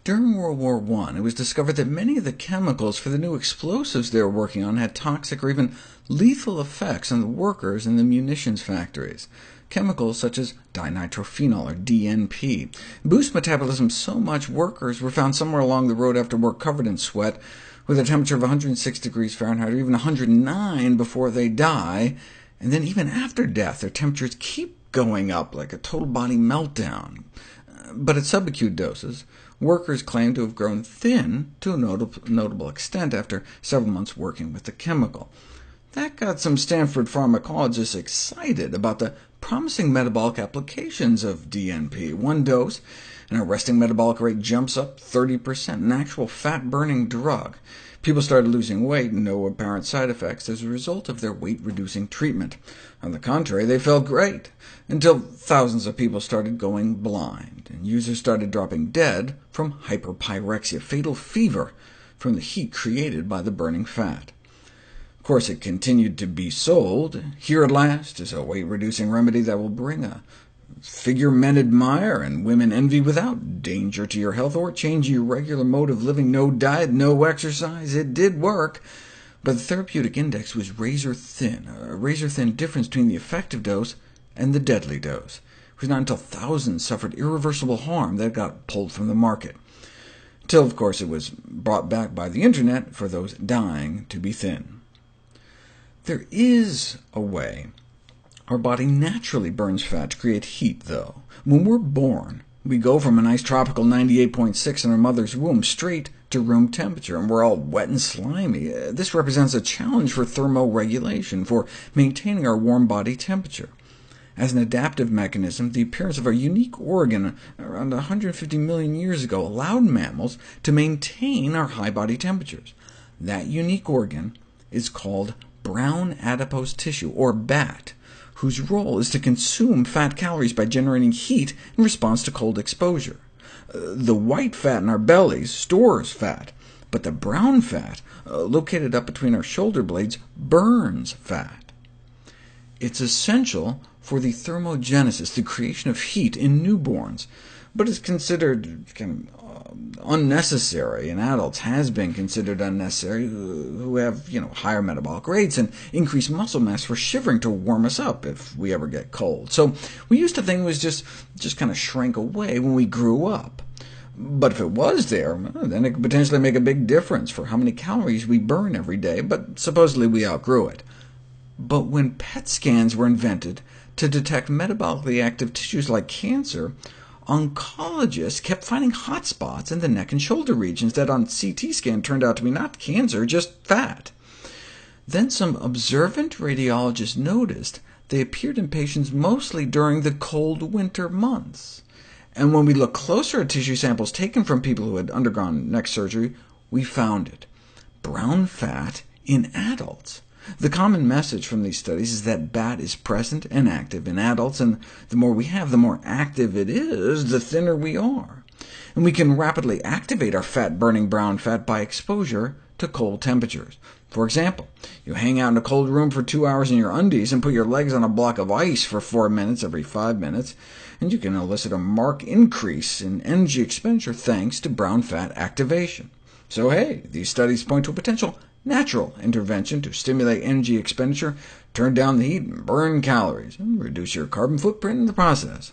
During World War I, it was discovered that many of the chemicals for the new explosives they were working on had toxic or even lethal effects on the workers in the munitions factories. Chemicals such as dinitrophenol, or DNP, boost metabolism so much workers were found somewhere along the road after work covered in sweat, with a temperature of 106 degrees Fahrenheit, or even 109 before they die, and then even after death their temperatures keep going up like a total body meltdown. But at subacute doses, workers claim to have grown thin to a notable extent after several months working with the chemical. That got some Stanford pharmacologists excited about the promising metabolic applications of DNP. One dose, and our resting metabolic rate jumps up 30%, an actual fat-burning drug. People started losing weight, no apparent side effects as a result of their weight-reducing treatment. On the contrary, they felt great, until thousands of people started going blind, and users started dropping dead from hyperpyrexia, fatal fever from the heat created by the burning fat. Of course, it continued to be sold. Here at last is a weight-reducing remedy that will bring a figure men admire and women envy without danger to your health or change your regular mode of living. No diet, no exercise. It did work, but the therapeutic index was razor-thin, a razor-thin difference between the effective dose and the deadly dose. It was not until thousands suffered irreversible harm that it got pulled from the market, until, of course, it was brought back by the Internet for those dying to be thin. There is a way our body naturally burns fat to create heat, though. When we're born, we go from a nice tropical 98.6 in our mother's womb straight to room temperature, and we're all wet and slimy. This represents a challenge for thermoregulation, for maintaining our warm body temperature. As an adaptive mechanism, the appearance of our unique organ around 150 million years ago allowed mammals to maintain our high body temperatures. That unique organ is called brown adipose tissue, or BAT, whose role is to consume fat calories by generating heat in response to cold exposure. The white fat in our bellies stores fat, but the brown fat, located up between our shoulder blades, burns fat. It's essential for the thermogenesis, the creation of heat in newborns, but is considered unnecessary in adults, has been considered unnecessary, who have higher metabolic rates and increased muscle mass for shivering to warm us up if we ever get cold. So we used to think it was just kind of shrank away when we grew up. But if it was there, then it could potentially make a big difference for how many calories we burn every day, but supposedly we outgrew it. But when PET scans were invented to detect metabolically active tissues like cancer, oncologists kept finding hot spots in the neck and shoulder regions that on CT scan turned out to be not cancer, just fat. Then some observant radiologists noticed they appeared in patients mostly during the cold winter months. And when we looked closer at tissue samples taken from people who had undergone neck surgery, we found it: brown fat in adults. The common message from these studies is that BAT is present and active in adults, and the more we have, the more active it is, the thinner we are. And we can rapidly activate our fat-burning brown fat by exposure to cold temperatures. For example, you hang out in a cold room for 2 hours in your undies and put your legs on a block of ice for 4 minutes every 5 minutes, and you can elicit a marked increase in energy expenditure thanks to brown fat activation. So hey, these studies point to a potential natural intervention to stimulate energy expenditure, turn down the heat, and burn calories, and reduce your carbon footprint in the process.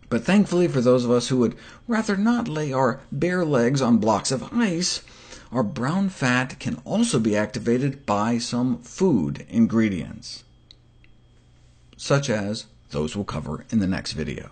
But thankfully for those of us who would rather not lay our bare legs on blocks of ice, our brown fat can also be activated by some food ingredients, such as those we'll cover in the next video.